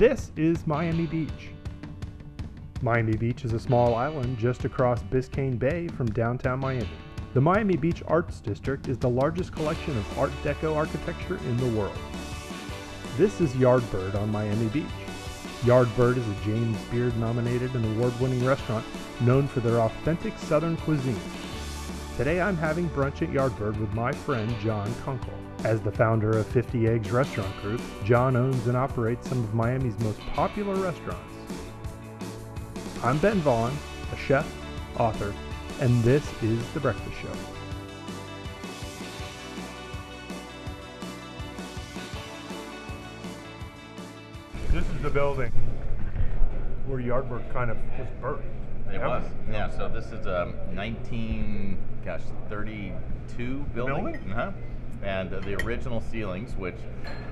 This is Miami Beach. Miami Beach is a small island just across Biscayne Bay from downtown Miami. The Miami Beach Arts District is the largest collection of Art Deco architecture in the world. This is Yardbird on Miami Beach. Yardbird is a James Beard nominated and award-winning restaurant known for their authentic Southern cuisine. Today I'm having brunch at Yardbird with my friend John Kunkel. As the founder of 50 Eggs Restaurant Group, John owns and operates some of Miami's most popular restaurants. I'm Ben Vaughn, a chef, author, and this is The Breakfast Show. This is the building where Yardbird kind of was birthed. It was, yeah. So this is a 1932 building. And the original ceilings, which,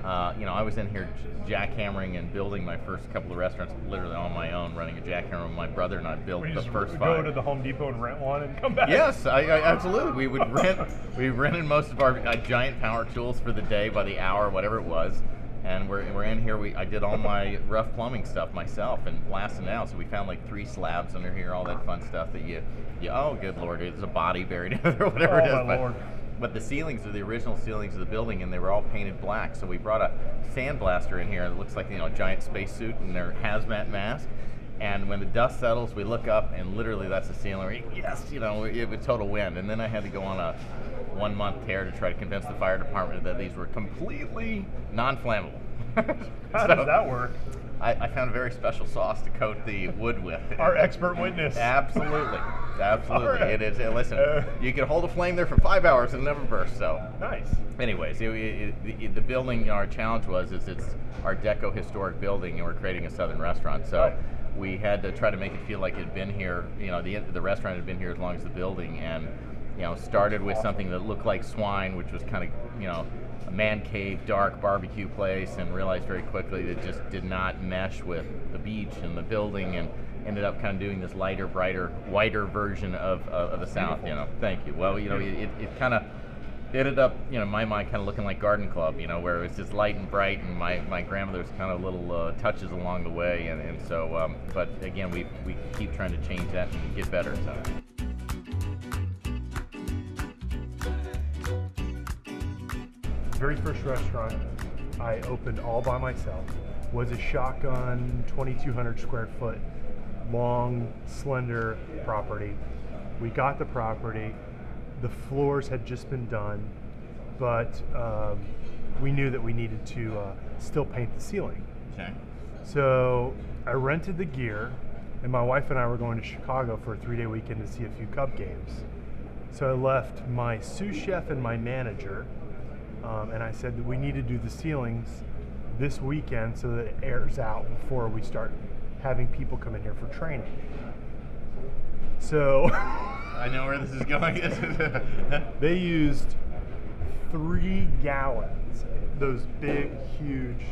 I was in here jackhammering and building my first couple of restaurants literally on my own, running a jackhammer. My brother and I built the first five. Go to the Home Depot and rent one and come back. Yes, I absolutely. We would rent. We rented most of our giant power tools for the day by the hour, whatever it was. And we're in here. I did all my rough plumbing stuff myself and blasting it out. So we found like 3 slabs under here, all that fun stuff that you oh good lord, there's a body buried in there, whatever it is. My lord. But the ceilings are the original ceilings of the building, and they were all painted black. So we brought a sandblaster in here that looks like a giant spacesuit and their hazmat mask. And when the dust settles, we look up, and literally that's the ceiling. Yes, it was total wind. And then I had to go on a 1-month tear to try to convince the fire department that these were completely non-flammable. How does that work? I found a very special sauce to coat the wood with. Our expert witness. Absolutely. Right. It is. Listen, you can hold a flame there for 5 hours and never burst. So nice. Anyways, the building. Our challenge was it's Art Deco historic building, and we're creating a Southern restaurant. So we had to try to make it feel like it had been here. The restaurant had been here as long as the building, and started with something that looked like swine, which was kind of a man cave, dark barbecue place, and realized very quickly that it just did not mesh with the beach and the building, and ended up kind of doing this lighter, brighter, whiter version of the South. Thank you. Well, it kind of ended up, in my mind, kind of looking like Garden Club, where it was just light and bright, and my grandmother's kind of little touches along the way, and so, but again, we keep trying to change that and get better. So. Very first restaurant I opened all by myself was a shotgun 2,200 square foot long, slender property. We got the property. The floors had just been done, but we knew that we needed to still paint the ceiling. Okay. So I rented the gear, and my wife and I were going to Chicago for a 3-day weekend to see a few Cub games. So I left my sous chef and my manager, and I said that we need to do the ceilings this weekend so that it airs out before we start having people come in here for training. So I know where this is going. They used 3 gallons, those big, huge.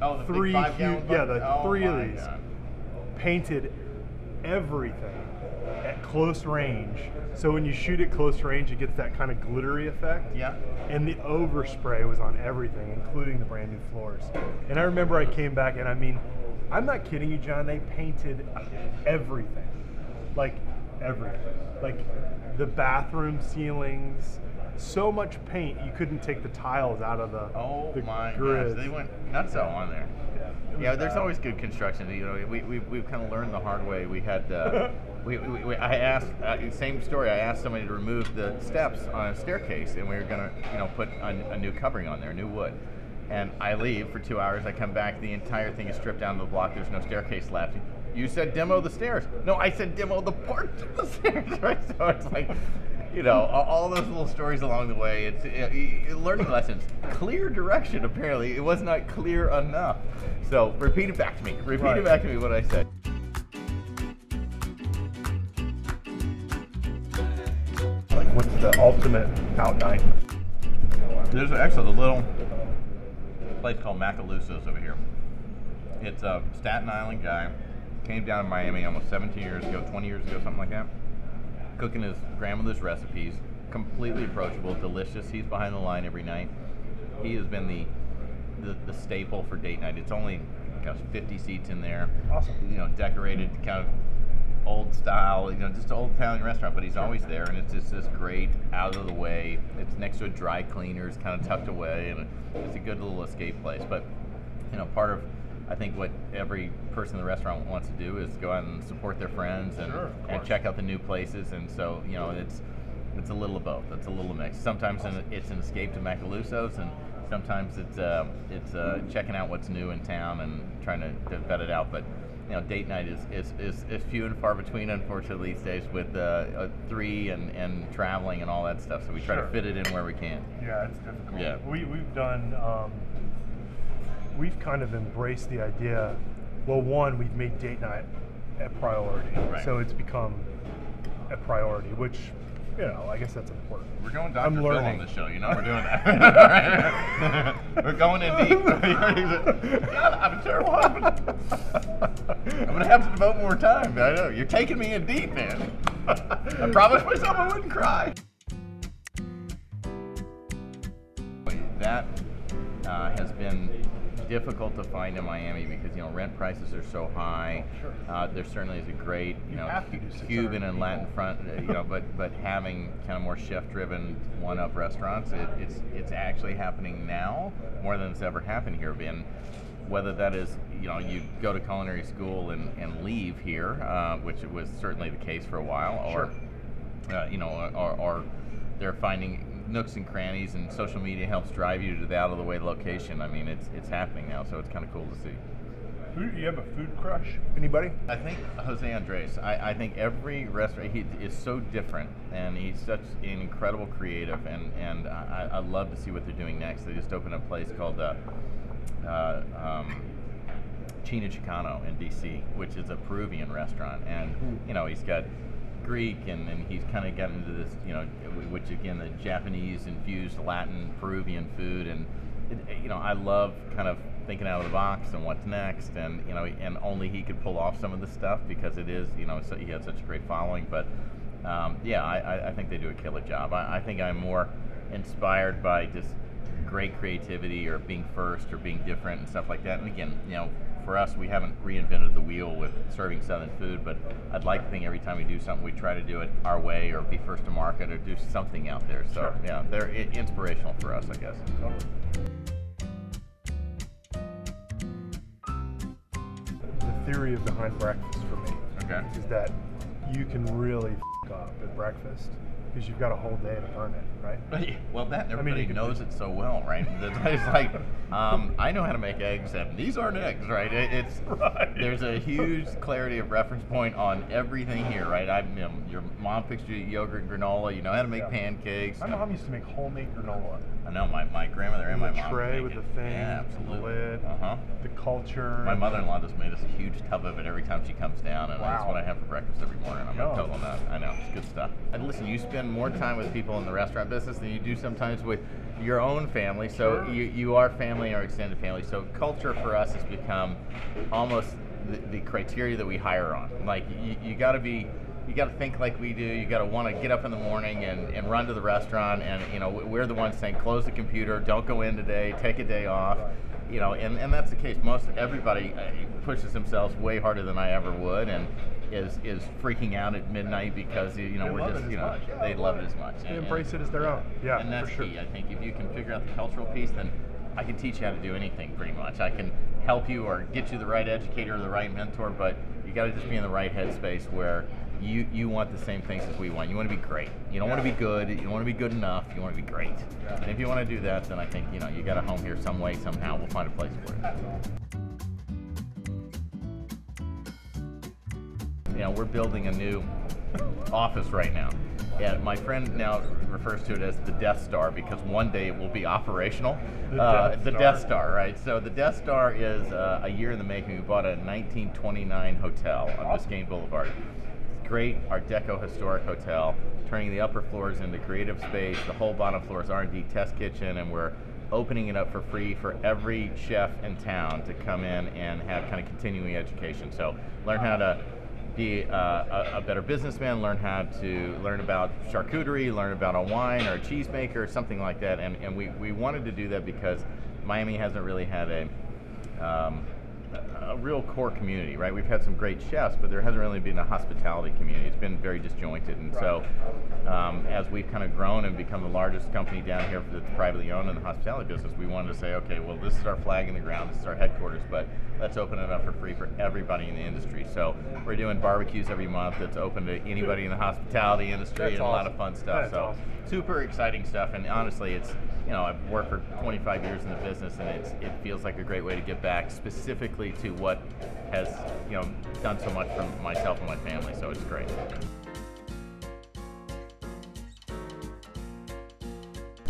Oh, the 3 big 5-gallon. Yeah, the 3 of these. God. Painted everything at close range. So when you shoot at close range, it gets that kind of glittery effect. Yeah. And the overspray was on everything, including the brand new floors. And I remember I came back, and I'm not kidding you, John, they painted everything. Like everything. Like the bathroom ceilings, so much paint you couldn't take the tiles out of the grid. They went nuts on there. Yeah, there's always good construction. We've kind of learned the hard way. We had I asked same story. I asked somebody to remove the steps on a staircase, and we were gonna put a new covering on there, new wood. And I leave for 2 hours. I come back. The entire thing is stripped down to the block. There's no staircase left. You said demo the stairs. No, I said demo the parts of the stairs. Right? So it's like, all those little stories along the way. It's learning lessons. Clear direction. Apparently, it was not clear enough. So repeat it back to me. Repeat it back to me what I said. Like, what's the ultimate out night? There's actually a little place called Macaluso's over here. It's a Staten Island guy. Came down to Miami almost 17 years ago, 20 years ago, something like that. Cooking his grandmother's recipes. Completely approachable, delicious. He's behind the line every night. He has been the staple for date night. It's only gosh, 50 seats in there. Awesome. You know, decorated kind of old style, you know, just an old Italian restaurant, but he's always there, and it's just this great out of the way. It's next to a dry cleaners, kind of tucked away, and it's a good little escape place. But you know, part of I think what every person in the restaurant wants to do is go out and support their friends and check out the new places, and so you know it's a little of both. It's a little mix. Sometimes it's an escape to Macaluso's, and sometimes it's checking out what's new in town and trying to vet it out. But you know, date night is few and far between, unfortunately, these days with 3 and traveling and all that stuff. So we try to fit it in where we can. Yeah, it's difficult. Yeah. We've done. We've kind of embraced the idea. Well, one, we've made date night a priority, so it's become a priority, which, you know, I guess that's important. We're going Dr. I'm Phil learning. on the show, you know, we're doing that. We're going in deep. God, I'm a terrible husband. I'm going to have to devote more time. I know, you're taking me in deep, man. I promised myself I wouldn't cry. That has been difficult to find in Miami because, you know, rent prices are so high. There certainly is a great, you know, Cuban and Latin front, you know, but having kind of more chef-driven one-up restaurants, it's actually happening now more than it's ever happened here. And whether that is, you know, you go to culinary school and leave here, which was certainly the case for a while, or you know, or they're finding nooks and crannies, and social media helps drive you to the out of the way location. I mean, it's happening now, so it's kind of cool to see. You have a food crush? Anybody? I think Jose Andres. I think every restaurant, he is so different, and he's such an incredible creative, and I love to see what they're doing next. They just opened a place called China Chicano in DC, which is a Peruvian restaurant, and you know, he's got Greek, and he's kind of gotten into this, you know, which again, the Japanese infused Latin Peruvian food, and you know, I love kind of thinking out of the box and what's next, and you know, and only he could pull off some of this stuff because it is, you know, so he has such a great following. But yeah, I think they do a killer job. I think I'm more inspired by just great creativity or being first or being different and stuff like that. And again, you know, for us, we haven't reinvented the wheel with serving Southern food, but I'd like to think every time we do something, we try to do it our way or be first to market or do something out there. So yeah, they're inspirational for us, I guess. The theory behind breakfast for me is that you can really up at breakfast because you've got a whole day to earn it, right? Well, that everybody knows it so well, right? It's like, I know how to make eggs, and these aren't eggs, right? It's there's a huge clarity of reference point on everything here, right? Your mom fixed you yogurt and granola. You know how to make pancakes. My mom used to make homemade granola. I know, my grandmother and my mom. The tray with the thing, absolutely. The lid, the culture. My mother-in-law just made us a huge tub of it every time she comes down, and that's what I have for breakfast every morning. I'm a total nut. I know, it's good stuff. And listen, you spend more time with people in the restaurant business than you do sometimes with your own family, so you are family or extended family. So culture for us has become almost the criteria that we hire on. Like, you got to think like we do. You got to want to get up in the morning and run to the restaurant, and you know, we're the ones saying close the computer, don't go in today, take a day off. You know, and that's the case. Most everybody pushes themselves way harder than I ever would, and is freaking out at midnight because, you know, we're just, you know, they love it as much. They embrace it as their own. Yeah, and that's for key. I think if you can figure out the cultural piece, then I can teach you how to do anything pretty much. I can help you or get you the right educator or the right mentor, but you got to just be in the right headspace where you want the same things as we want. You want to be great. You don't want to be good. You don't want to be good enough. You want to be great. And if you want to do that, then I think, you know, you got a home here some way, somehow. We'll find a place for it. You know, we're building a new office right now. And my friend now refers to it as the Death Star because one day it will be operational. The Death Star, right? So the Death Star is a year in the making. We bought a 1929 hotel on Biscayne Boulevard. Great Art Deco historic hotel, turning the upper floors into creative space. The whole bottom floor is R&D test kitchen, and we're opening it up for free for every chef in town to come in and have kind of continuing education. So learn how to be a better businessman, learn about charcuterie, learn about a wine or a cheesemaker or something like that. And we wanted to do that because Miami hasn't really had a a real core community, right? We've had some great chefs, but there hasn't really been a hospitality community. It's been very disjointed, and so as we've kind of grown and become the largest company down here that's privately owned in the hospitality business, we wanted to say, okay, well, this is our flag in the ground, this is our headquarters, but let's open it up for free for everybody in the industry. So we're doing barbecues every month that's open to anybody in the hospitality industry. That's and awesome. A lot of fun stuff. That's awesome. Super exciting stuff, and honestly, it's, you know, I've worked for 25 years in the business, and it feels like a great way to give back specifically to what has, you know, done so much for myself and my family, so it's great.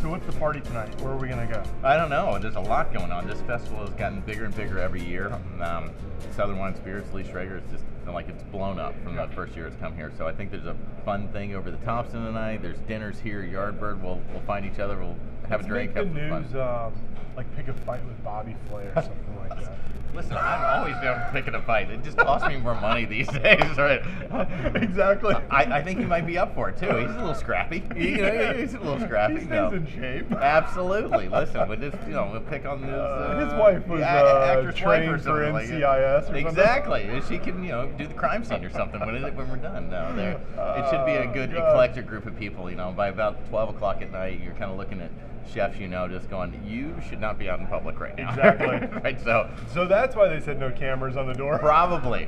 So what's the party tonight? Where are we going to go? I don't know. There's a lot going on. This festival has gotten bigger and bigger every year. Southern Wine Spirits, Lee Schrager, it's just like it's blown up from the first year it's come here. So I think there's a fun thing over the Thompson tonight. There's dinners here, Yardbird. We'll find each other. We'll have a drink. Make the news, like pick a fight with Bobby Flay or something like that. Listen, I'm always down for picking a fight. It just costs me more money these days, right? Exactly. I think he might be up for it too. He's a little scrappy. He's a little scrappy. He stays in shape. Absolutely. Listen, we'll just, we'll pick on his wife was trained for NCIS or something. Exactly. She can, do the crime scene or something when we're done. No, it should be a good eclectic group of people. By about 12 o'clock at night, you're kind of looking at chefs, just going, you should not be out in public right now. Exactly. Right. So that's why they said no cameras on the door. Probably.